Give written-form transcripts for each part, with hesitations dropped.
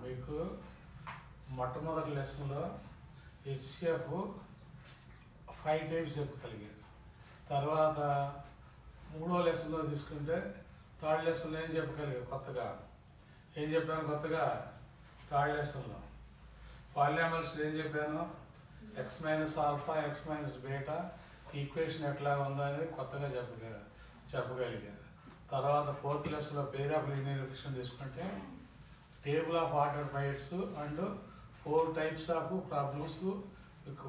మీకు మొట్టమొదటి లెసన్లో హెచ్సిఎఫ్ 5 టైప్స్ చెప్పగలిగారు. తర్వాత మూడో లెసన్లో తీసుకుంటే థర్డ్ లెసన్లో ఏం చెప్పగలిగారు కొత్తగా? ఏం చెప్పాను కొత్తగా? థర్డ్ లెసన్లో పాలినామియల్స్ ఏం చెప్పాను? X minus alpha X minus beta equation ఎట్లా ఉందో అనేది కొత్తగా చెప్పగలిగారు. తర్వాత ఫోర్త్ లెసన్లో పేర్ ఆఫ్ లీనియర్ ఈక్వేషన్ తీసుకుంటే table of order bytes and 4 types of problems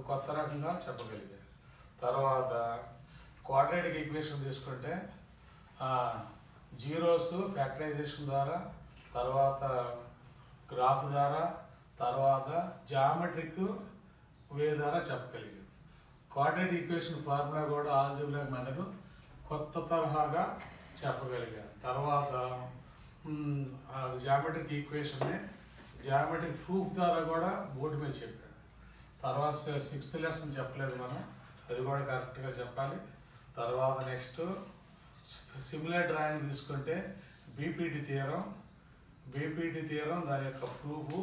కొత్త రకంగా చెప్పగలిగారు. తర్వాత క్వాడ్రాటిక్ ఈక్వేషన్ తీసుకుంటే జీరోస్ ఫ్యాక్టరైజేషన్ ద్వారా, తర్వాత గ్రాఫ్ ద్వారా, తర్వాత జామెట్రిక్ వే ద్వారా చెప్పగలిగారు. క్వాడ్రాటిక్ ఈక్వేషన్ ఫార్ములా కూడా ఆల్జీబ్రా మెథడ్ కొత్త తరహాగా చెప్పగలిగారు. తర్వాత జామెట్రిక్ ఈక్వేషన్ని జామెట్రిక్ ప్రూఫ్ ద్వారా కూడా బోర్డు మీద చెప్పారు. తర్వాత 6th లెసన్ చెప్పలేదు మనం, అది కూడా కరెక్ట్గా చెప్పాలి. తర్వాత నెక్స్ట్ సిమిలర్ డ్రాయింగ్ తీసుకుంటే బీపీటీ థియరం దాని యొక్క ప్రూఫ్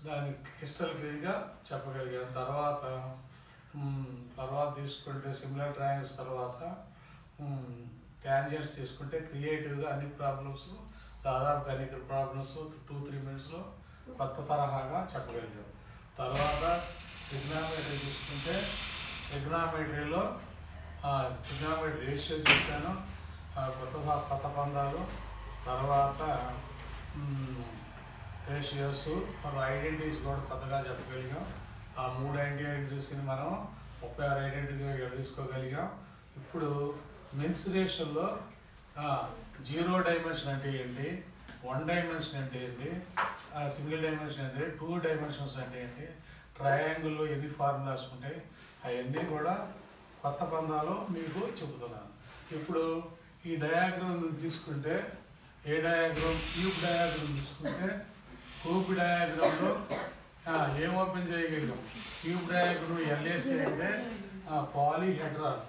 దాన్ని క్రిస్టల్ క్లియర్గా చెప్పగలిగాను. తర్వాత తీసుకుంటే సిమిలర్ డ్రాయింగ్స్ తర్వాత ట్యాంజెంట్స్ తీసుకుంటే క్రియేటివ్గా అన్ని ప్రాబ్లమ్స్ దాదాపు అన్ని ప్రాబ్లమ్స్ 2-3 మినిట్స్లో కొత్త తరహాగా చెప్పగలిగాం. తర్వాత ట్రిగ్నామెట్రీ తీసుకుంటే ట్రిగ్నామెట్రీ రేషియో చెప్పాను, కొత్త పందాలు, తర్వాత రేషియోస్, తర్వాత ఐడెంటిటీస్ కూడా కొత్తగా చెప్పగలిగాం. ఆ 3 ఐడెంటిటీస్ని మనం 36 ఐడెంటిటీగా తీసుకోగలిగాం. ఇప్పుడు మెన్సురేషన్లో 0 డైమెన్షన్ అంటే ఏంటి, 1 డైమెన్షన్ అంటే ఏంటి, సింగిల్ డైమెన్షన్ అంటే 2 డైమెన్షన్స్ అంటే ఏంటి, ట్రయాంగిల్లో ఎన్ని ఫార్ములాస్ ఉంటాయి, అవన్నీ కూడా కొత్త పందాలు మీకు చెబుతున్నాను. ఇప్పుడు ఈ డయాగ్రామ్ తీసుకుంటే క్యూబ్ డయాగ్రామ్ తీసుకుంటే క్యూబ్ డయాగ్రామ్లో ఏం ఓపెన్ చేయగలిగాం? క్యూబ్ డయాగ్రామ్ ఎల్ఏసీ అంటే పాలీహెడ్రాన్.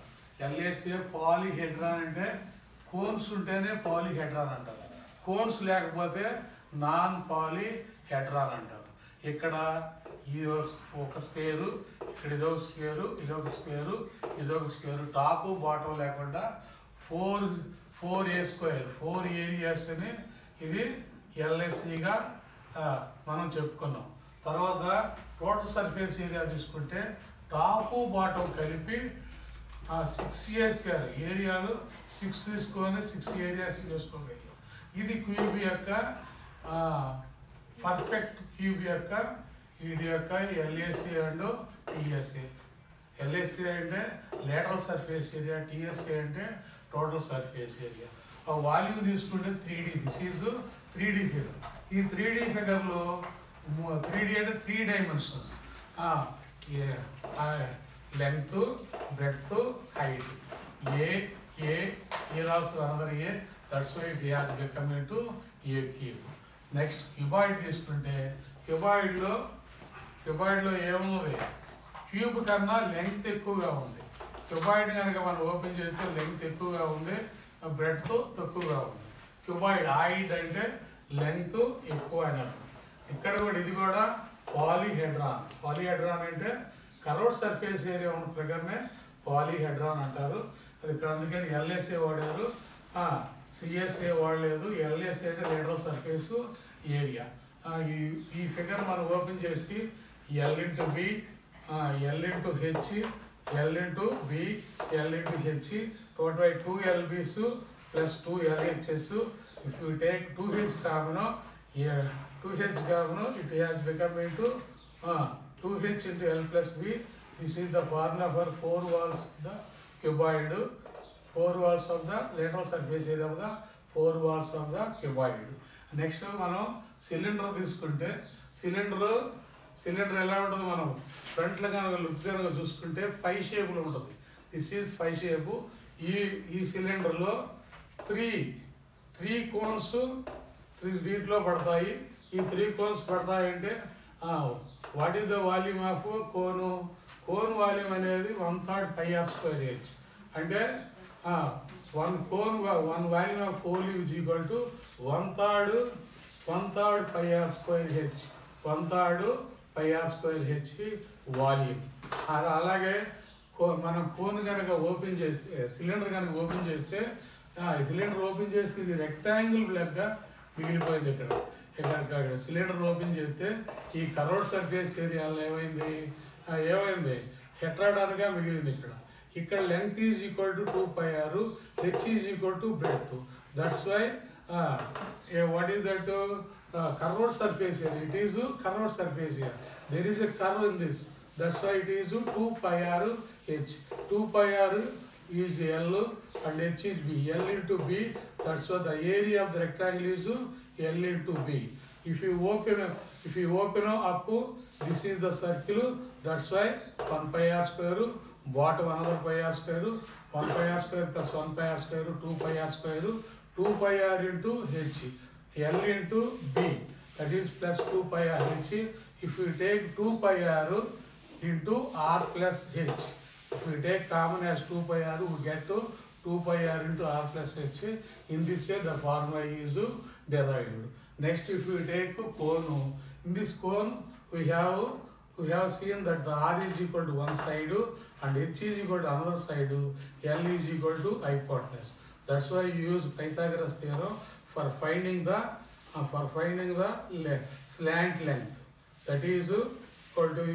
ఎల్ఏసీ పాలీహెడ్రాన్ అంటే కోన్స్ ఉంటేనే పాలీహెడ్రాన్ అంటారు, కోన్స్ లేకపోతే నాన్ పాలీహెడ్రాన్ అంటారు. ఇక్కడ ఇది ఒక స్క్వేరు, ఇక్కడ ఇదొక స్క్వేరు, ఇదొక స్క్వేరు, ఇదొక స్క్వేరు, టాపు బాటం లేకుండా 4A² 4 ఏరియాస్ అని ఇది ఎల్ఎస్సిగా మనం చెప్పుకున్నాం. తర్వాత టోటల్ సర్ఫేస్ ఏరియా తీసుకుంటే టాపు బాటం కలిపి 6A² ఏరియాలు 6 తీసుకొని 6 ఏరియాస్ చేసుకోగలిగాం. ఇది క్యూబ్ యొక్క పర్ఫెక్ట్ క్యూబ్ యొక్క వీటి యొక్క ఎల్ఏసీ అండ్ టీఎస్ఏ. ఎల్ఏసీ అంటే లేటరల్ సర్ఫేస్ ఏరియా, టీఎస్ఏ అంటే టోటల్ సర్ఫేస్ ఏరియా. వాల్యూమ్ తీసుకుంటే 3D, this is 3D figure. ఈ 3D ఫిగర్లో 3D అంటే 3 dimensions, length, breadth, height. A also another A, that's why it has become into a cube. Next cuboid తీసుకుంటే క్యూబాయిడ్లో ఏముంది? Cube కన్నా length ఎక్కువగా ఉంది. Cuboid కనుక మనం ఓపెన్ చేస్తే లెంగ్త్ ఎక్కువగా ఉంది, బ్రెడ్త్ తక్కువగా ఉంది. క్యూబాయిడ్ ఆయిడ్ అంటే లెంగ్త్ ఎక్కువ అయినట్టు. ఇక్కడ కూడా ఇది కూడా పాలీహెడ్రాన్ అంటే కర్వ్డ్ సర్ఫేస్ ఏరియా ఉన్న ప్రకారమే పాలీహెడ్రాన్ అంటారు. అది ఇక్కడ అందుకని ఎల్ఎస్ఏ వాడారు, సిఎస్ఏ వాడలేదు. ఎల్ఎస్ఏ అంటే లేటరల్ సర్ఫేస్ ఏరియా. ఈ ఫిగర్ మనం ఓపెన్ చేసి L into B, L into H, L into B, L into H, total by 2 LBs plus 2 LHs. If you take 2H common, it has become into 2H into L plus B. This is the formula for 4 walls of the cuboid, 4 walls of the lateral surface area of the 4 walls of the cuboid. Next మనం cylinder తీసుకుంటే cylinder ఎలా ఉంటుంది? మనం ఫ్రంట్లో కనుక look కనుక చూసుకుంటే pie షేప్లో ఉంటుంది. This is pie shape. ఈ సిలిండర్లో 3 కోన్స్ దీంట్లో పడతాయి. ఈ 3 కోన్స్ పడతాయంటే what is the volume of cone volume అనేది 1/3 πr²h. అంటే 1 volume of cone is equal to 1/3 1/3 pi r square h 1/3 pi r square h volume. అలాగే మనం కోన్ కనుక ఓపెన్ చేస్తే సిలిండర్ కనుక ఓపెన్ చేస్తే సిలిండర్ ఓపెన్ చేస్తే ఇది రెక్టాంగిల్ బ్లాక్గా మిగిలిపోయింది. ఇక్కడ సిలిండర్ ఓపెన్ చేస్తే ఈ కర్వ్డ్ సర్ఫేస్ ఏరియాలో ఏమైంది హెట్రాడాన్గా మిగిలింది. ఇక్కడ length is equal to 2 pi r, h is equal to breadth. That's why what is that curved surface area? It is curved surface area. There is a curve in this. That's why it is 2 pi r h. 2 pi r is L and h is B. L into B. That's why the area of the rectangle is L into B. If you open up, this is the circle. That's why 1 pi r square. Bottom another pi r square. 1 pi r square plus 1 pi r square. 2 pi r square. 2 pi r into h. L into B. That is plus 2 pi r h. If we take 2 pi r into r plus h. If we take common as 2 pi r, we get to 2 pi r into r plus h. In this way, the formula is derived. Next, if we take cone, in this cone, we have seen that the r is equal to one side and h is equal to another side. L is equal to hypotenuse. That's why you use Pythagoras theorem for finding the slant length. That is equal to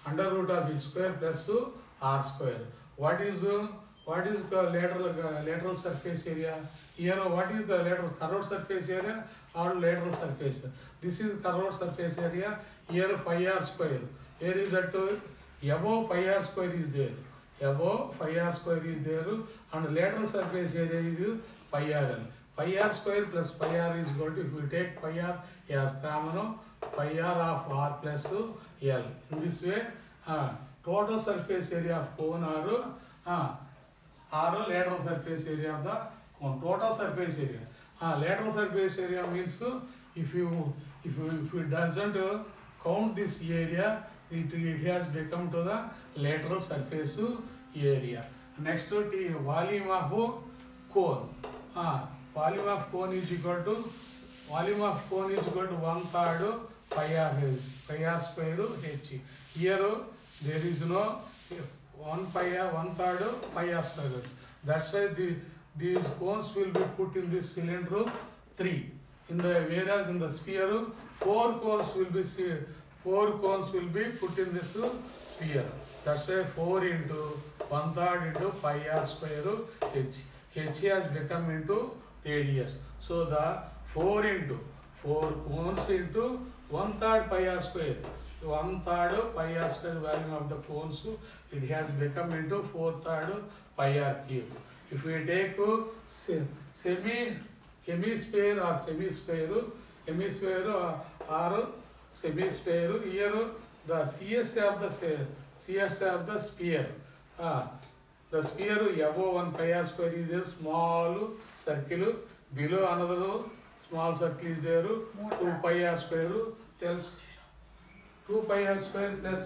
under root of h square plus r square. What is lateral surface area? Here, what is the lateral curved surface area or lateral surface? This is curved surface area. Here pi r square. Here is that above pi r square is there. Above pi r square is there, and lateral surface area is pi r l. Pi r square plus pi r is equal to, if we take pi r as common, pi r of r plus l. In this way, total surface area of cone or lateral surface area of the cone. Total surface area. Lateral surface area means if you doesn't count this area, it has become to the lateral surface area. Next, volume of cone. Volume of cone is equal to 1/3 pi r square h. Here there is no 1/3 pi r square. That's why these cones will be put in this cylinder 3. Whereas in the sphere 4 cones will be put in this sphere. That's why 4 into 1/3 into pi r square h. H has become into radius. So the 4 cones into 1/3 pi r square. 1/3 pi r square value of the cones, it has become into 4/3 pi r cube. If we take hemisphere or semisphere or semisphere, here the CSA of the sphere. The sphere above 1 pi r square is a small circle, below another small circle is there, 2 pi r square tells 2 pi r square plus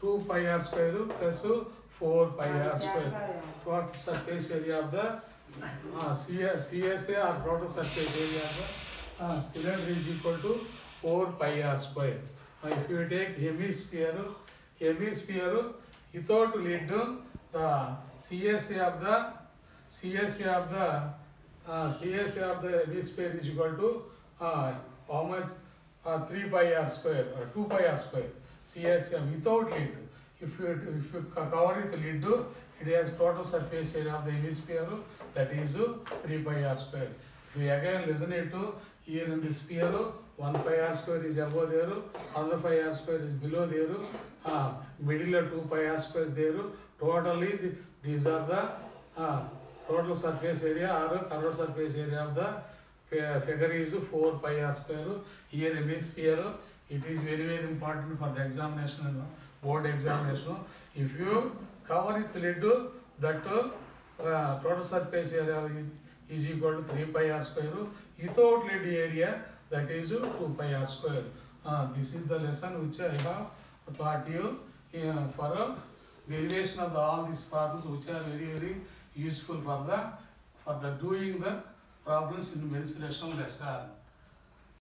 2 pi r square plus 4 pi r square. Total surface area of the CSA or total surface area of the cylinder is equal to 4 pi r square. If you take hemisphere without lid, the CSA of the hemisphere is equal to how much? 3 pi r square or 2 pi r square. CSA without lid. If you cover it with lid, it has total surface area of the hemisphere, that is 3 pi r square. If we again listen it to here in this sphere, 1 pi r square is above there, another pi r square is below there, middle 2 pi r square is there. Totally these are the total surface area or curved surface area of the figure is 4 pi r square. Here hemisphere, it is very important for the examination, board examination. If you cover it lid, that total surface area is equal to 3 pi r square. Without lid area, that is 2 pi r square. This is the lesson which I have taught you for derivation of all these problems, which are very useful for the doing the problems in mensuration lesson.